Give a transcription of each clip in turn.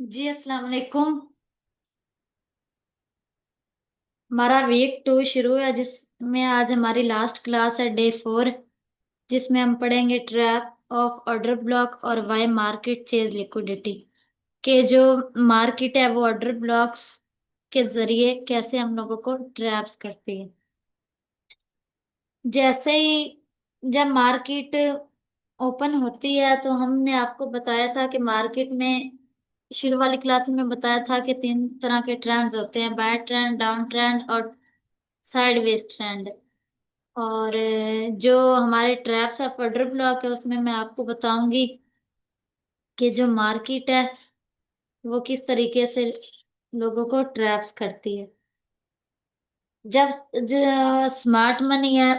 जी अस्सलाम वालेकुम। हमारा वीक 2 शुरू है जिसमें आज हमारी लास्ट क्लास है डे 4, जिसमें हम पढ़ेंगे ट्रैप ऑफ ऑर्डर ब्लॉक और वाई मार्केट चेज लिक्विडिटी के जो मार्केट है वो ऑर्डर ब्लॉक्स के जरिए कैसे हम लोगों को ट्रैप्स करती है। जैसे ही जब मार्केट ओपन होती है तो हमने आपको बताया था कि मार्केट में शुरू वाली क्लास में बताया था कि 3 तरह के ट्रेंड्स होते हैं, बाय ट्रेंड, डाउन ट्रेंड और साइडवेज ट्रेंड। और जो हमारे ट्रैप्स ऑफ ऑर्डर ब्लॉक है उसमें मैं आपको बताऊंगी कि जो मार्केट है वो किस तरीके से लोगों को ट्रैप्स करती है। जब जो स्मार्ट मनी है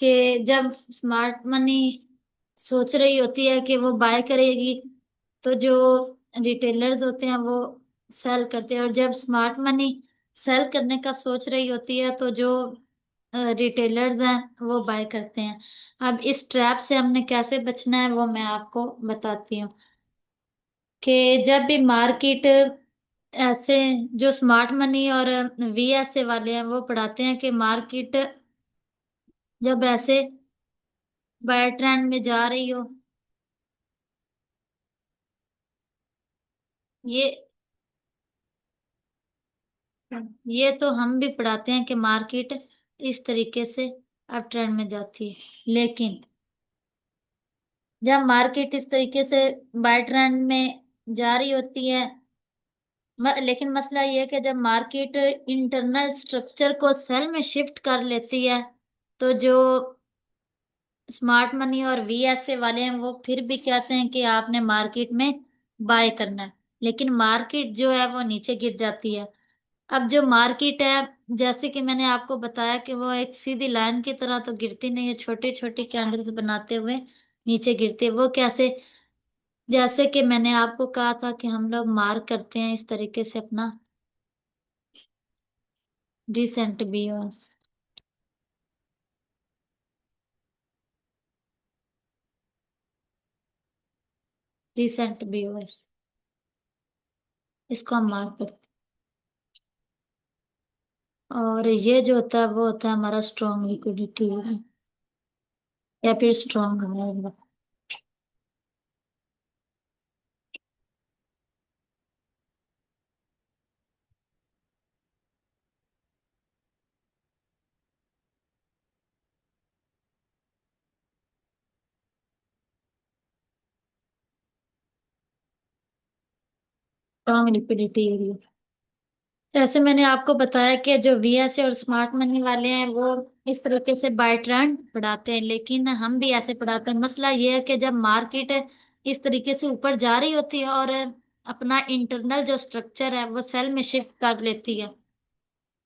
कि जब स्मार्ट मनी सोच रही होती है कि वो बाय करेगी तो जो रिटेलर्स होते हैं वो सेल करते हैं, और जब स्मार्ट मनी सेल करने का सोच रही होती है तो जो रिटेलर्स हैं वो बाय करते हैं। अब इस ट्रैप से हमने कैसे बचना है वो मैं आपको बताती हूँ कि जब भी मार्केट ऐसे, जो स्मार्ट मनी और वीएसए वाले हैं वो पढ़ाते हैं कि मार्केट जब ऐसे बाय ट्रेंड में जा रही हो, ये ये तो हम भी पढ़ाते हैं कि मार्केट इस तरीके से अप ट्रेंड में जाती है, लेकिन जब मार्केट इस तरीके से बाय ट्रेंड में जा रही होती है, लेकिन मसला ये है कि जब मार्केट इंटरनल स्ट्रक्चर को सेल में शिफ्ट कर लेती है तो जो स्मार्ट मनी और वीएसए वाले हैं वो फिर भी कहते हैं कि आपने मार्केट में बाय करना है, लेकिन मार्केट जो है वो नीचे गिर जाती है। अब जो मार्केट है, जैसे कि मैंने आपको बताया कि वो एक सीधी लाइन की तरह तो गिरती नहीं है, छोटी छोटी कैंडल्स बनाते हुए नीचे गिरती है। वो कैसे? जैसे कि मैंने आपको कहा था कि हम लोग मार्क करते हैं इस तरीके से अपना रिसेंट बीओएस। रिसेंट बीओएस, इसको हम मार्क करते हैं। और ये जो होता है वो होता है हमारा स्ट्रॉन्ग लिक्विडिटी या फिर स्ट्रॉन्ग हमारा स्ट्रॉन्ग लिक्विडिटी एरिया। जैसे मैंने आपको बताया कि जो वीएसए और स्मार्ट मनी वाले हैं वो इस तरीके से बाय ट्रेंड पढ़ाते हैं, लेकिन हम भी ऐसे पढ़ाते हैं। मसला ये है कि जब मार्केट इस तरीके से ऊपर जा रही होती है और अपना इंटरनल जो स्ट्रक्चर है वो सेल में शिफ्ट कर लेती है,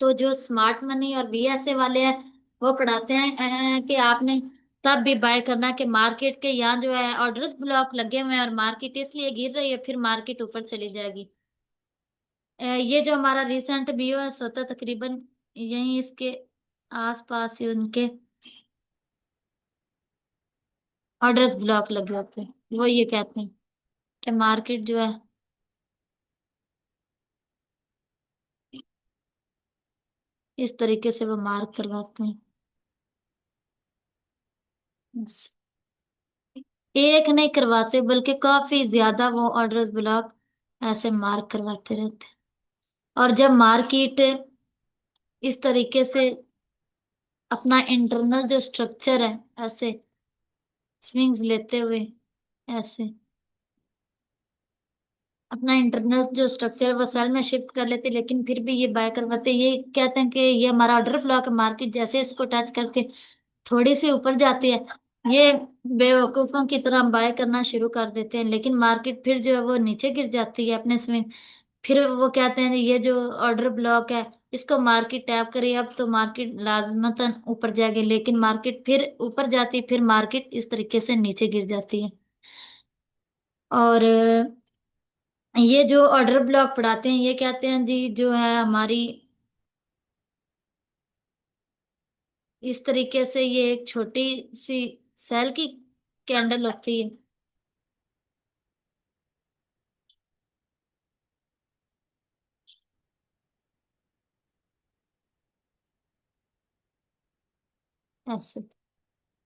तो जो स्मार्ट मनी और वीएसए वाले हैं वो पढ़ाते हैं कि आपने तब भी बाय करना कि मार्केट के यहाँ जो है ऑर्डर्स ब्लॉक लगे हुए हैं और मार्केट इसलिए गिर रही है, फिर मार्केट ऊपर चली जाएगी। ये जो हमारा रिसेंट बीओएस होता है तकरीबन यही इसके आसपास ही उनके ऑर्डर्स ब्लॉक लग जाते हैं। वो ये कहते हैं कि मार्केट जो है इस तरीके से वो मार्क करवाते हैं। बस एक नहीं करवाते बल्कि काफी ज्यादा वो ऑर्डर्स ब्लॉक ऐसे मार्क करवाते रहते हैं। और जब मार्केट इस तरीके से अपना इंटरनल जो स्ट्रक्चर है ऐसे स्विंग्स लेते हुए ऐसे अपना इंटरनल जो स्ट्रक्चर है वो सेल में शिफ्ट कर लेते, लेकिन फिर भी ये बाय करवाते। ये कहते हैं कि ये हमारा ऑर्डर ब्लॉक है, मार्केट जैसे इसको टच करके थोड़ी सी ऊपर जाती है, ये बेवकूफों की तरह बाय करना शुरू कर देते हैं, लेकिन मार्केट फिर जो है वो नीचे गिर जाती है अपने स्विंग। फिर वो कहते हैं ये जो ऑर्डर ब्लॉक है इसको मार्केट टैप करिए, अब तो मार्केट लाजमतन ऊपर जाएगी, लेकिन मार्केट फिर ऊपर जाती है, फिर मार्केट इस तरीके से नीचे गिर जाती है। और ये जो ऑर्डर ब्लॉक पढ़ाते हैं ये कहते हैं जी जो है हमारी इस तरीके से ये एक छोटी सी सेल की कैंडल होती है, ऐसे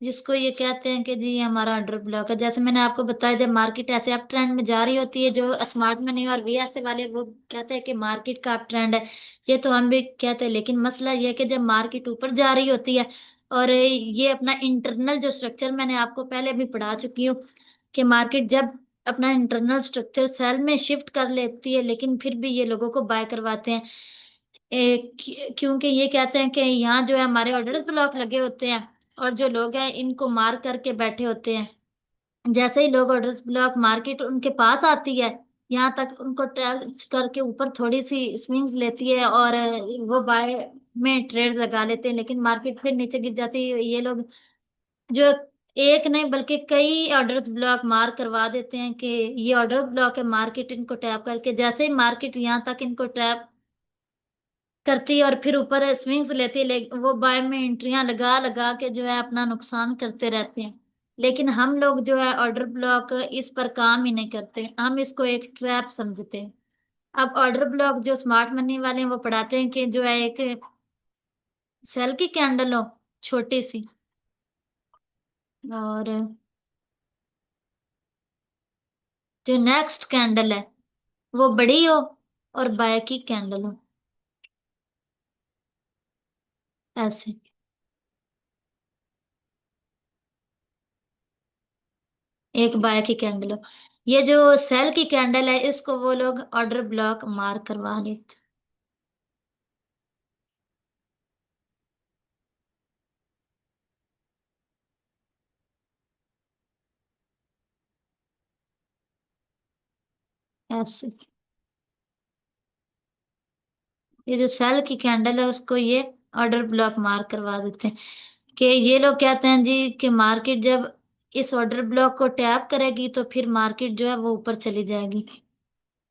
जिसको ये कहते हैं कि जी ये हमारा ऑर्डर ब्लॉक है। जैसे मैंने आपको बताया, जब मार्केट ऐसे अप ट्रेंड में जा रही होती है, जो स्मार्ट मनी और वीएसए वाले वो कहते हैं कि मार्केट का अप ट्रेंड है। ये तो हम भी कहते हैं, लेकिन मसला ये है कि जब मार्केट ऊपर जा रही होती है और ये अपना इंटरनल जो स्ट्रक्चर मैंने आपको पहले भी पढ़ा चुकी हूँ कि मार्केट जब अपना इंटरनल स्ट्रक्चर सेल में शिफ्ट कर लेती है, लेकिन फिर भी ये लोगों को बाय करवाते हैं। क्योंकि ये कहते हैं कि यहाँ जो है हमारे ऑर्डर्स ब्लॉक लगे होते हैं और जो लोग हैं इनको मार करके बैठे होते हैं। जैसे ही लोग ऑर्डर्स ब्लॉक मार्केट उनके पास आती है, यहाँ तक उनको टच करके ऊपर थोड़ी सी स्विंग्स लेती है और वो बाय में ट्रेड लगा लेते हैं, लेकिन मार्केट फिर नीचे गिर जाती है। ये लोग जो एक नहीं बल्कि कई ऑर्डर्स ब्लॉक मार करवा देते हैं कि ये ऑर्डर ब्लॉक है, मार्केट इनको टैप करके, जैसे ही मार्केट यहाँ तक इनको टैप करती है और फिर ऊपर स्विंग्स लेती है, वो बाय में एंट्रियां लगा लगा के जो है अपना नुकसान करते रहते हैं। लेकिन हम लोग जो है ऑर्डर ब्लॉक इस पर काम ही नहीं करते, हम इसको एक ट्रैप समझते हैं। अब ऑर्डर ब्लॉक जो स्मार्ट मनी वाले हैं वो पढ़ाते हैं कि जो है एक सेल की कैंडल हो छोटी सी, और जो नेक्स्ट कैंडल है वो बड़ी हो और बाय की कैंडल हो, ऐसे। एक बाय की कैंडल हो, ये जो सेल की कैंडल है इसको वो लोग ऑर्डर ब्लॉक मार करवा लेते। ऐसे ये जो सेल की कैंडल है उसको ये ऑर्डर ब्लॉक मार करवा देते हैं। कि ये लोग कहते हैं जी कि मार्केट जब इस ऑर्डर ब्लॉक को टैप करेगी तो फिर मार्केट जो है वो ऊपर चली जाएगी।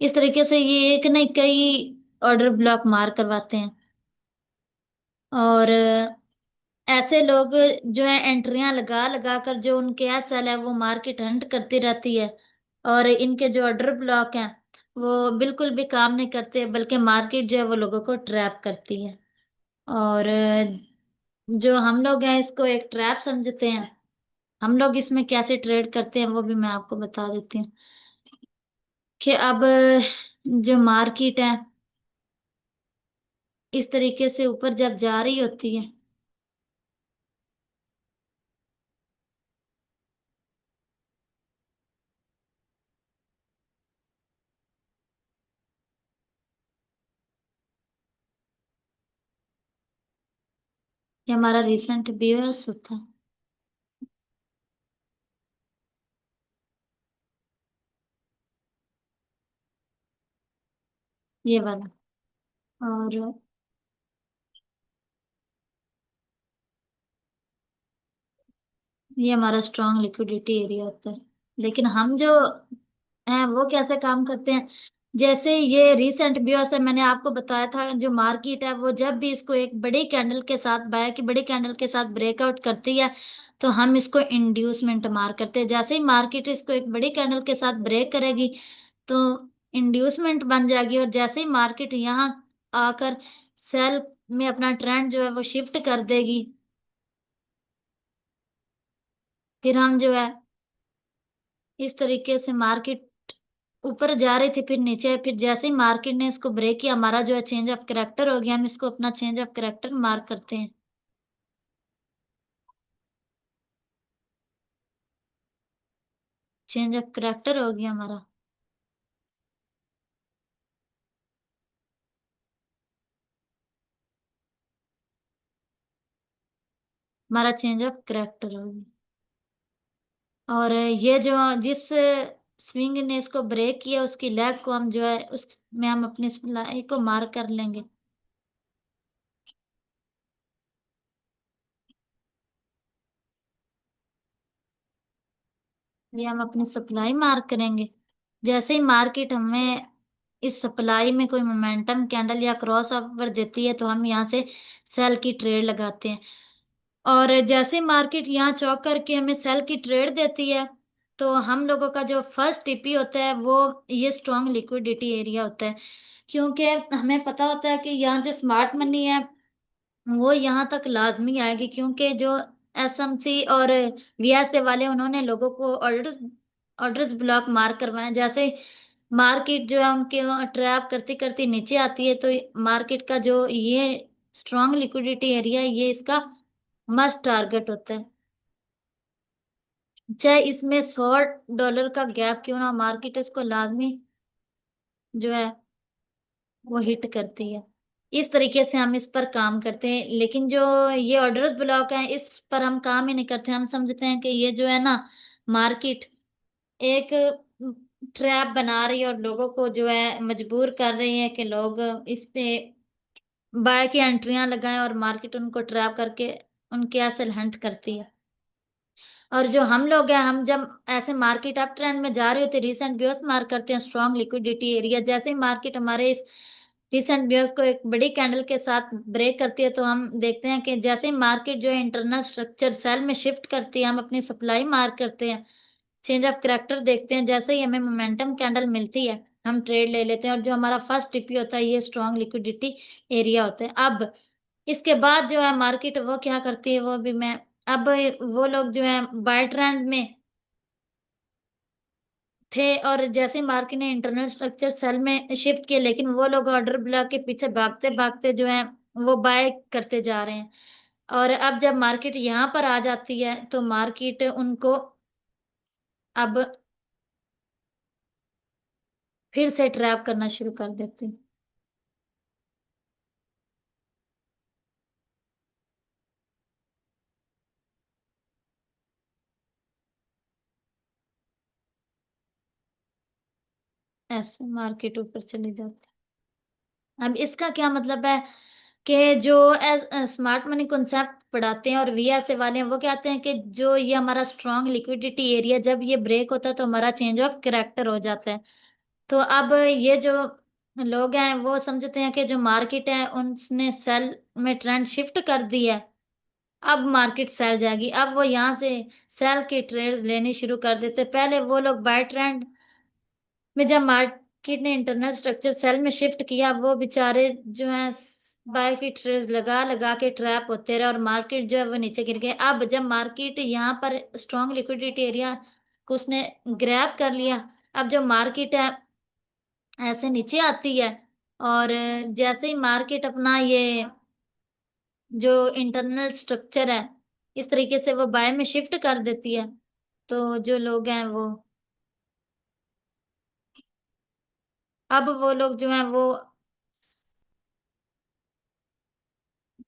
इस तरीके से ये एक नहीं कई ऑर्डर ब्लॉक मार करवाते हैं। और ऐसे लोग जो है एंट्रियां लगा लगा कर जो उनके एसएल है वो मार्केट हंट करती रहती है, और इनके जो ऑर्डर ब्लॉक हैं वो बिल्कुल भी काम नहीं करते, बल्कि मार्केट जो है वो लोगों को ट्रैप करती है। और जो हम लोग हैं इसको एक ट्रैप समझते हैं। हम लोग इसमें कैसे ट्रेड करते हैं वो भी मैं आपको बता देती हूँ। कि अब जो मार्केट है इस तरीके से ऊपर जब जा रही होती है, ये हमारा रिसेंट बीओएस होता है, ये वाला। और ये हमारा स्ट्रॉन्ग लिक्विडिटी एरिया होता है। लेकिन हम जो हैं वो कैसे काम करते हैं, जैसे ये रिसेंट बियर्स है मैंने आपको बताया था, जो मार्केट है वो जब भी इसको एक बड़ी कैंडल के साथ बाय की बड़ी कैंडल के साथ ब्रेकआउट करती है तो हम इसको इंड्यूसमेंट मार करते हैं। जैसे ही मार्केट इसको एक बड़ी कैंडल के साथ ब्रेक करेगी तो इंड्यूसमेंट बन जाएगी, और जैसे ही मार्केट यहाँ आकर सेल में अपना ट्रेंड जो है वो शिफ्ट कर देगी, फिर हम जो है इस तरीके से मार्केट ऊपर जा रही थी फिर नीचे, फिर जैसे ही मार्केट ने इसको ब्रेक किया हमारा जो है चेंज ऑफ करेक्टर हो गया, हम इसको अपना चेंज ऑफ करेक्टर मार्क करते हैं। चेंज ऑफ करेक्टर हो गया हमारा। हमारा चेंज ऑफ करेक्टर हो गया। और ये जो जिस स्विंग ने इसको ब्रेक किया उसकी लेग को हम जो है उसमें हम अपनी सप्लाई को मार्क कर लेंगे। ये हम अपनी सप्लाई मार्क करेंगे। जैसे ही मार्केट हमें इस सप्लाई में कोई मोमेंटम कैंडल या क्रॉस ओवर देती है तो हम यहाँ से सेल की ट्रेड लगाते हैं। और जैसे मार्केट यहाँ चौक करके हमें सेल की ट्रेड देती है तो हम लोगों का जो फर्स्ट टीपी होता है वो ये स्ट्रॉन्ग लिक्विडिटी एरिया होता है। क्योंकि हमें पता होता है कि यहाँ जो स्मार्ट मनी है वो यहाँ तक लाजमी आएगी, क्योंकि जो एसएमसी और वीएसए वाले, उन्होंने लोगों को ऑर्डर्स ऑर्डर्स ब्लॉक मार करवाए। जैसे मार्केट जो है उनके ट्रैप करती करती नीचे आती है, तो मार्केट का जो ये स्ट्रॉन्ग लिक्विडिटी एरिया है, ये इसका मस्ट टारगेट होता है। चाहे इसमें $100 का गैप क्यों ना, मार्केट इसको लाजमी जो है वो हिट करती है। इस तरीके से हम इस पर काम करते हैं। लेकिन जो ये ऑर्डर्स ब्लॉक है, इस पर हम काम ही नहीं करते। हम समझते हैं कि ये जो है ना, मार्केट एक ट्रैप बना रही है और लोगों को जो है मजबूर कर रही है कि लोग इस पे बाय की एंट्रियां लगाएं, और मार्केट उनको ट्रैप करके उनके एसेट हंट करती है। और जो हम लोग हैं, हम जब ऐसे मार्केट अप ट्रेंड में जा रही होती है, रिसेंट व्यूज मार्क करते हैं स्ट्रॉन्ग लिक्विडिटी एरिया। जैसे ही मार्केट हमारे इस रिसेंट व्यूज को एक बड़ी कैंडल के साथ ब्रेक करती है, तो हम देखते हैं कि जैसे ही मार्केट जो है इंटरनल स्ट्रक्चर सेल में शिफ्ट करती है, हम अपनी सप्लाई मार्क करते हैं, चेंज ऑफ करेक्टर देखते हैं। जैसे ही हमें मोमेंटम कैंडल मिलती है, हम ट्रेड ले लेते हैं। और जो हमारा फर्स्ट टीपी होता है, ये स्ट्रॉन्ग लिक्विडिटी एरिया होता है। अब इसके बाद जो है मार्केट वो क्या करती है, वो भी मैं अब वो लोग जो है बाय ट्रेंड में थे, और जैसे मार्केट ने इंटरनल स्ट्रक्चर सेल में शिफ्ट किया, लेकिन वो लोग ऑर्डर ब्लॉक के पीछे भागते भागते जो है वो बाय करते जा रहे हैं। और अब जब मार्केट यहाँ पर आ जाती है, तो मार्केट उनको अब फिर से ट्रैप करना शुरू कर देती है। ऐसे मार्केट ऊपर चली जाती है। अब इसका क्या मतलब है कि जो स्मार्ट मनी कॉन्सेप्ट पढ़ाते हैं और वीएसए वाले हैं, वो कहते हैं कि जो ये हमारा स्ट्रॉन्ग लिक्विडिटी एरिया जब ये ब्रेक होता है, तो हमारा चेंज ऑफ कैरेक्टर हो जाता है। तो अब ये जो लोग हैं, वो समझते हैं कि जो मार्केट है उसने सेल में ट्रेंड शिफ्ट कर दी है, अब मार्केट सेल जाएगी। अब वो यहाँ से सेल के ट्रेड्स लेने शुरू कर देते। पहले वो लोग बाय ट्रेंड में, जब मार्केट ने इंटरनल स्ट्रक्चर सेल में शिफ्ट किया, वो बेचारे जो है बाय की ट्रेड्स लगा लगा के ट्रैप होते रहे, और मार्केट जो है वो नीचे गिर गए। अब जब मार्केट यहाँ पर स्ट्रॉन्ग लिक्विडिटी एरिया को उसने ग्रैब कर लिया, अब जो मार्केट है ऐसे नीचे आती है, और जैसे ही मार्केट अपना ये जो इंटरनल स्ट्रक्चर है इस तरीके से वो बाय में शिफ्ट कर देती है, तो जो लोग हैं वो अब वो लोग जो हैं वो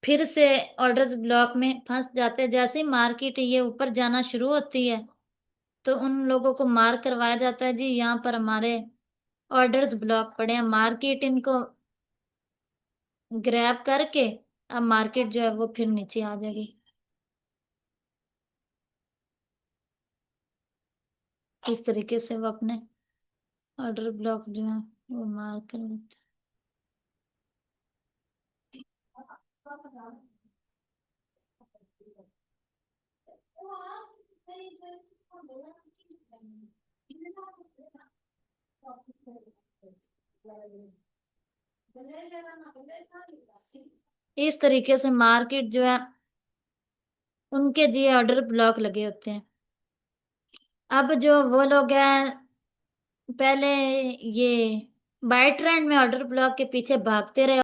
फिर से ऑर्डर्स ब्लॉक में फंस जाते हैं। जैसे ही मार्केट ये ऊपर जाना शुरू होती है, तो उन लोगों को मार करवाया जाता है, जी यहाँ पर हमारे ऑर्डर्स ब्लॉक पड़े हैं, मार्केट इनको ग्रैब करके अब मार्केट जो है वो फिर नीचे आ जाएगी। इस तरीके से वो अपने ऑर्डर ब्लॉक जो है वो मार कर लेते हैं। इस तरीके से मार्केट जो है उनके जी ऑर्डर ब्लॉक लगे होते हैं। अब जो वो लोग हैं पहले ये बाय ट्रेंड में ऑर्डर ब्लॉक के पीछे भागते रहे,